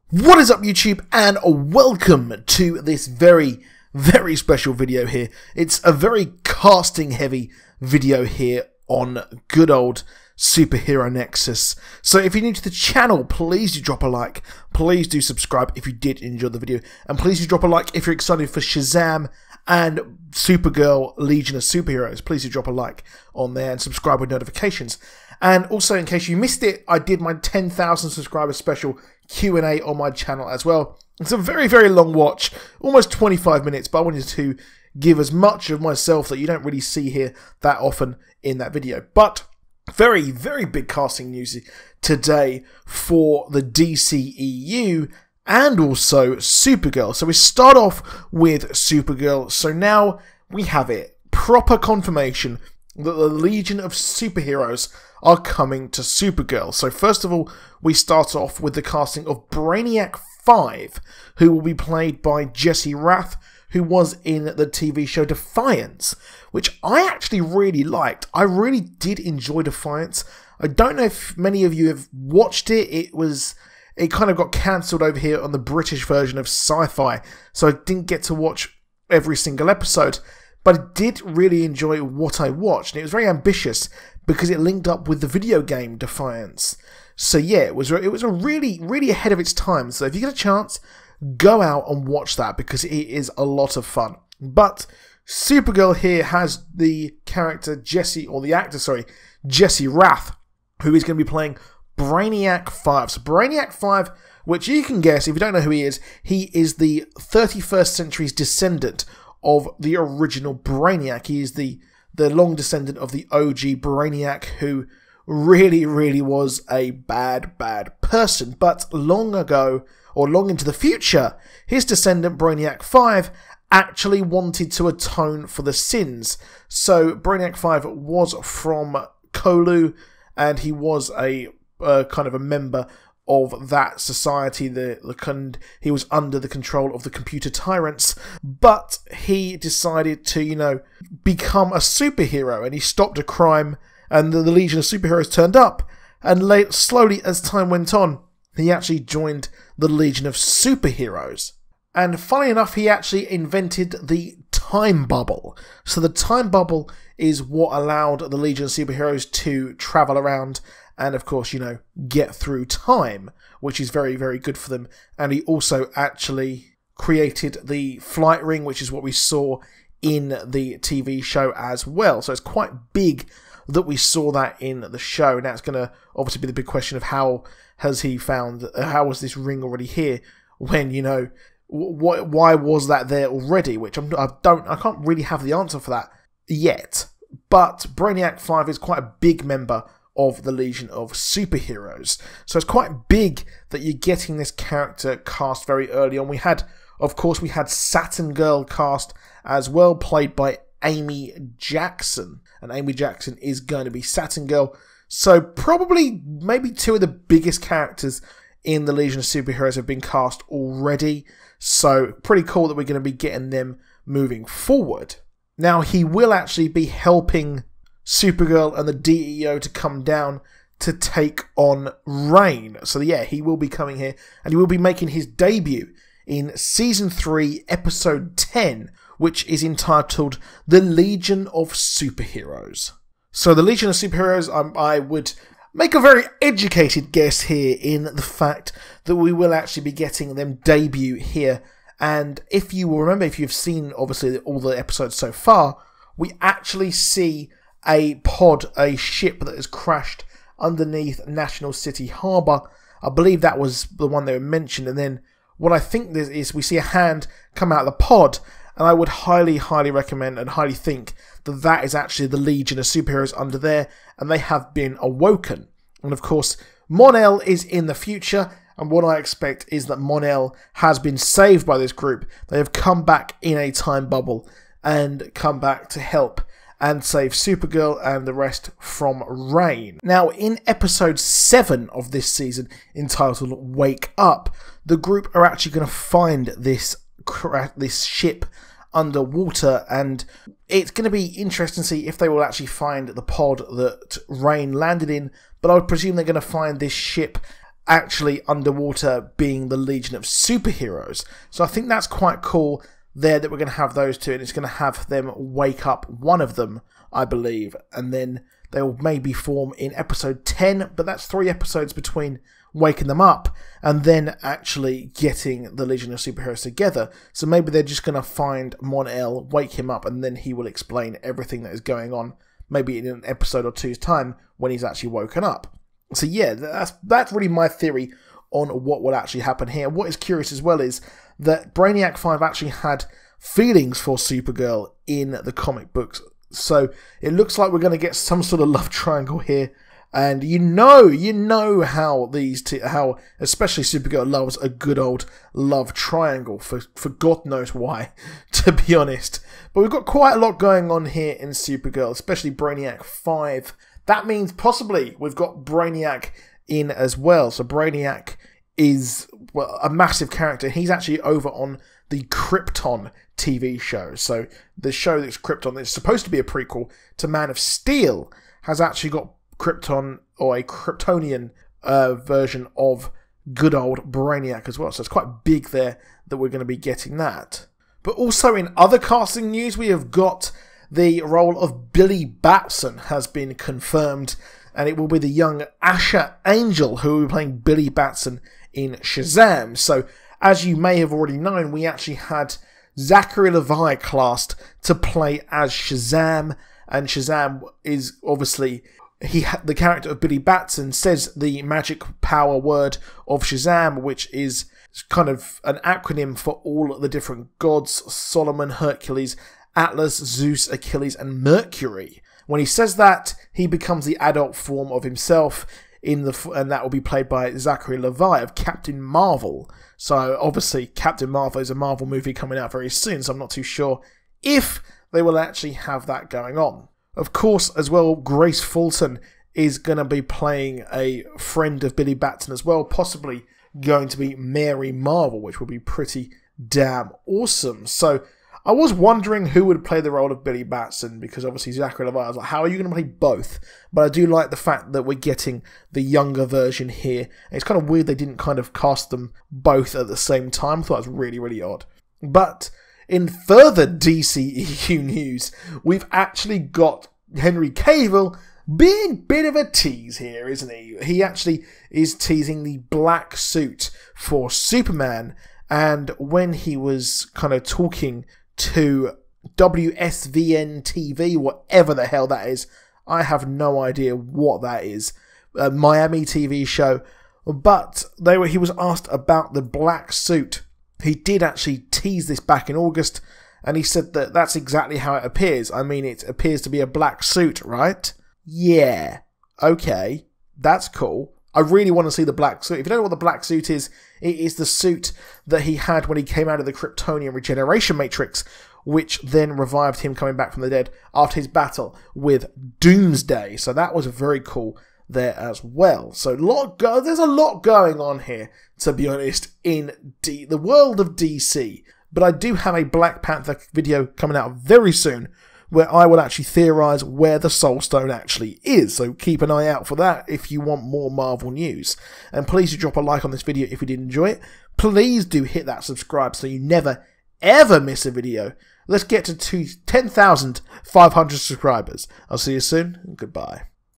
What is up, YouTube, and welcome to this very special video here. It's a very casting heavy video here on good old Superheronexus. So if you're new to the channel, please do drop a like, please do subscribe if you did enjoy the video, and please do drop a like if you're excited for Shazam and Supergirl Legion of Superheroes. Please do drop a like on there and subscribe with notifications. And also, in case you missed it, I did my 10,000 subscriber special Q&A on my channel as well. It's a very long watch, almost 25 minutes, but I wanted to give as much of myself that you don't really see here that often in that video. But very big casting news today for the DCEU and also Supergirl. So we start off with Supergirl. So now we have it, proper confirmation that the Legion of Superheroes are coming to Supergirl. So first of all, we start off with the casting of Brainiac 5, who will be played by Jesse Rath, who was in the TV show Defiance, which I actually really liked. I really did enjoy Defiance. I don't know if many of you have watched it. It kind of got cancelled over here on the British version of Sci-Fi, so I didn't get to watch every single episode. But I did really enjoy what I watched, and it was very ambitious because it linked up with the video game Defiance. So yeah, it was a really ahead of its time. So if you get a chance, go out and watch that because it is a lot of fun. But Supergirl here has the character Jesse Rath, who is going to be playing Brainiac 5. So Brainiac 5, which you can guess if you don't know who he is the 31st century's descendant of the original Brainiac. He is the long descendant of the OG Brainiac, who really was a bad person. But long ago, or long into the future, his descendant Brainiac 5 actually wanted to atone for the sins. So Brainiac 5 was from Kolu, and he was a kind of a member of that society. He was under the control of the computer tyrants, but he decided to, become a superhero, and he stopped a crime, and the Legion of Superheroes turned up, and slowly as time went on, he actually joined the Legion of Superheroes. And funny enough, he actually invented the time bubble. So the time bubble is what allowed the Legion of Superheroes to travel around and, of course, get through time, which is very good for them. And he also actually created the flight ring, which is what we saw in the TV show as well. So it's quite big that we saw that in the show. Now it's going to obviously be the big question of how was this ring already here when, why was that there already? Which I can't really have the answer for that yet. But Brainiac 5 is quite a big member of the Legion of Superheroes. So it's quite big that you're getting this character cast very early on. We had Saturn Girl cast as well, played by Amy Jackson. And Amy Jackson is going to be Saturn Girl. So probably maybe two of the biggest characters in the Legion of Superheroes have been cast already. So pretty cool that we're going to be getting them moving forward. Now he will actually be helping Supergirl and the DCEU to come down to take on Reign. So yeah, he will be coming here, and he will be making his debut in Season 3, Episode 10, which is entitled The Legion of Superheroes. So the Legion of Superheroes, I would make a very educated guess here in the fact that we will actually be getting them debut here. And if you will remember, if you've seen obviously all the episodes so far, we actually see a ship that has crashed underneath National City Harbour. I believe that was the one they mentioned. And then what I think this is, we see a hand come out of the pod, and I would highly recommend and highly think that that is actually the Legion of Superheroes under there, and they have been awoken. And of course, Mon-El is in the future, and what I expect is that Mon-El has been saved by this group. They have come back in a time bubble and come back to help and save Supergirl and the rest from Reign. Now, in episode 7 of this season, entitled Wake Up, the group are actually going to find this ship underwater, and it's going to be interesting to see if they will actually find the pod that Reign landed in, but I would presume they're going to find this ship actually underwater being the Legion of Superheroes. So I think that's quite cool there that we're going to have those two, and it's going to have them wake up one of them, I believe, and then they'll maybe form in episode 10, but that's 3 episodes between waking them up and then actually getting the Legion of Superheroes together. So maybe they're just going to find Mon-El, wake him up, and then he will explain everything that is going on, maybe in an episode or two's time when he's actually woken up. So yeah, that's really my theory on what will actually happen here. What is curious as well is that Brainiac 5 actually had feelings for Supergirl in the comic books. So it looks like we're going to get some sort of love triangle here. And you know how these two, how especially Supergirl loves a good old love triangle for God knows why, to be honest. But we've got quite a lot going on here in Supergirl, especially Brainiac 5. That means possibly we've got Brainiac in as well. So Brainiac is, well, a massive character. He's actually over on the Krypton TV show. So the show that's Krypton, that's supposed to be a prequel to Man of Steel, has actually got Krypton, or a Kryptonian version of good old Brainiac as well. So it's quite big there that we're going to be getting that. But also in other casting news, we have got the role of Billy Batson has been confirmed, and it will be the young Asher Angel who will be playing Billy Batson in Shazam. So as you may have already known, we actually had Zachary Levi cast to play as Shazam, and Shazam is obviously, the character of Billy Batson says the magic power word of Shazam, which is kind of an acronym for all the different gods: Solomon, Hercules, Atlas, Zeus, Achilles, and Mercury. When he says that, he becomes the adult form of himself, and that will be played by Zachary Levi of Captain Marvel. So obviously Captain Marvel is a Marvel movie coming out very soon, so I'm not too sure if they will actually have that going on. Of course, as well, Grace Fulton is going to be playing a friend of Billy Batson as well, possibly going to be Mary Marvel, which will be pretty damn awesome. So I was wondering who would play the role of Billy Batson, because obviously Zachary Levi, I was like, how are you going to play both? But I do like the fact that we're getting the younger version here. It's kind of weird they didn't kind of cast them both at the same time. I thought it was really, really odd. But in further DCEU news, we've actually got Henry Cavill being a bit of a tease here, isn't he? He actually is teasing the black suit for Superman, and when he was kind of talking to WSVN TV, whatever the hell that is, I have no idea what that is, a Miami TV show, but he was asked about the black suit. He did actually tease this back in August, and he said that that's exactly how it appears. I mean, it appears to be a black suit, right? Yeah. Okay. That's cool. I really want to see the black suit. If you don't know what the black suit is, it is the suit that he had when he came out of the Kryptonian regeneration matrix, which then revived him coming back from the dead after his battle with Doomsday. So that was very cool there as well. So there's a lot going on here, to be honest, in the world of DC. But I do have a Black Panther video coming out very soon, where I will actually theorise where the Soul Stone actually is. So keep an eye out for that if you want more Marvel news. And please do drop a like on this video if you did enjoy it. Please do hit that subscribe so you never, ever miss a video. Let's get to 10,500 subscribers. I'll see you soon, and goodbye.